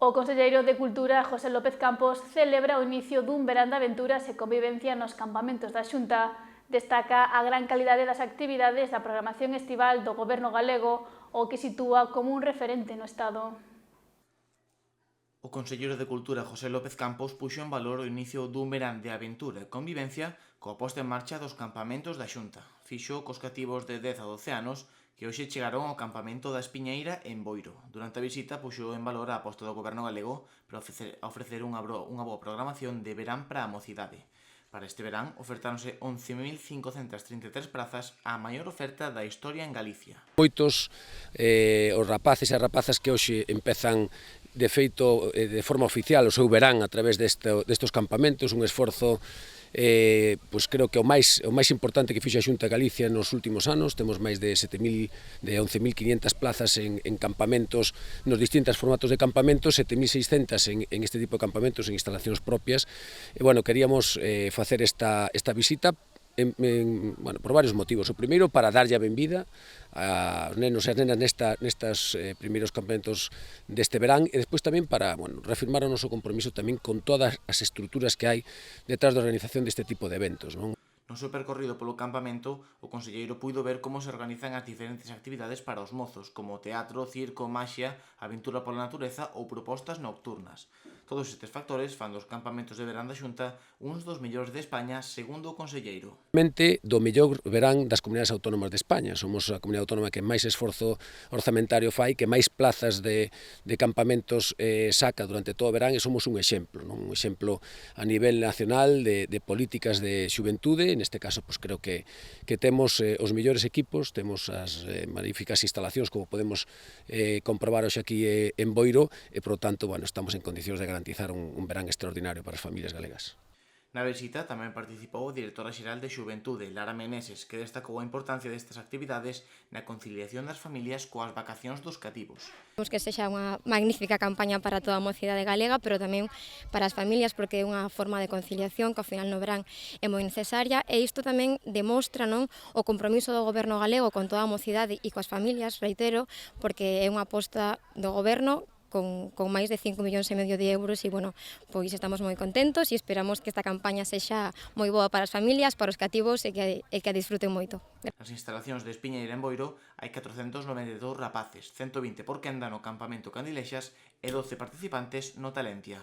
O conselleiro de Cultura, José López Campos, celebra o inicio dun verán de aventuras e convivencia nos campamentos da Xunta. Destaca a gran calidade das actividades da programación estival do Goberno galego, o que sitúa como un referente no Estado. O conselleiro de Cultura, José López Campos, puxo en valor o inicio dun verán de aventura e convivencia coa posta en marcha dos campamentos da Xunta. Fixo cos cativos de 10 a 12 anos que hoxe chegaron ao campamento da Espiñeira en Boiro. Durante a visita puxo en valor a aposta do Goberno galego para ofrecer unha boa programación de verán para a mocidade. Para este verán ofertáronse 11.533 prazas, a maior oferta da historia en Galicia. Moitos os rapaces e as rapazas que hoxe empezan de feito de forma oficial o seu verán a través destes campamentos, un esforzo pois creo que o máis importante que fixo a Xunta de Galicia nos últimos anos. Temos máis de 11.500 plazas en campamentos, nos distintos formatos de campamentos, 7.600 en este tipo de campamentos, en instalacións propias. E, bueno, queríamos facer esta visita por varios motivos. O primeiro, para darlle a benvida aos nenos e as nenas nestes primeiros campamentos deste verán, e despois tamén para reafirmar o noso compromiso tamén con todas as estruturas que hai detrás da organización deste tipo de eventos, non? No seu percorrido polo campamento, o conselleiro puido ver como se organizan as diferentes actividades para os mozos, como teatro, circo, maxia, aventura pola natureza ou propostas nocturnas. Todos estes factores fan dos campamentos de verán da Xunta uns dos mellores de España, segundo o conselleiro. Do mellor verán das comunidades autónomas de España. Somos a comunidade autónoma que máis esforzo orzamentario fai, que máis plazas de campamentos saca durante todo o verán, e somos un exemplo, non? Un exemplo a nivel nacional de políticas de xuventude. Neste caso, pois, creo que temos os mellores equipos, temos as magníficas instalacións, como podemos comprobar hoxe aquí en Boiro, e, por tanto, estamos en condicións de garantizar un verán extraordinario para as familias galegas. Na visita tamén participou a directora xeral de Xuventude, Lara Meneses, que destacou a importancia destas actividades na conciliación das familias coas vacacións dos cativos. Que sexa unha magnífica campaña para toda a mocidade galega, pero tamén para as familias, porque é unha forma de conciliación que ao final no verán é moi necesaria, e isto tamén demostra, non, o compromiso do Goberno galego con toda a mocidade e coas familias, reitero, porque é unha aposta do Goberno con máis de 5,5 millóns de euros, e, pois estamos moi contentos e esperamos que esta campaña sexa moi boa para as familias, para os cativos, e que a disfruten moito. Nas instalacións de Espiñeira en Boiro hai 492 rapaces, 120 por quenda no campamento Candilexas e 12 participantes no Talentia.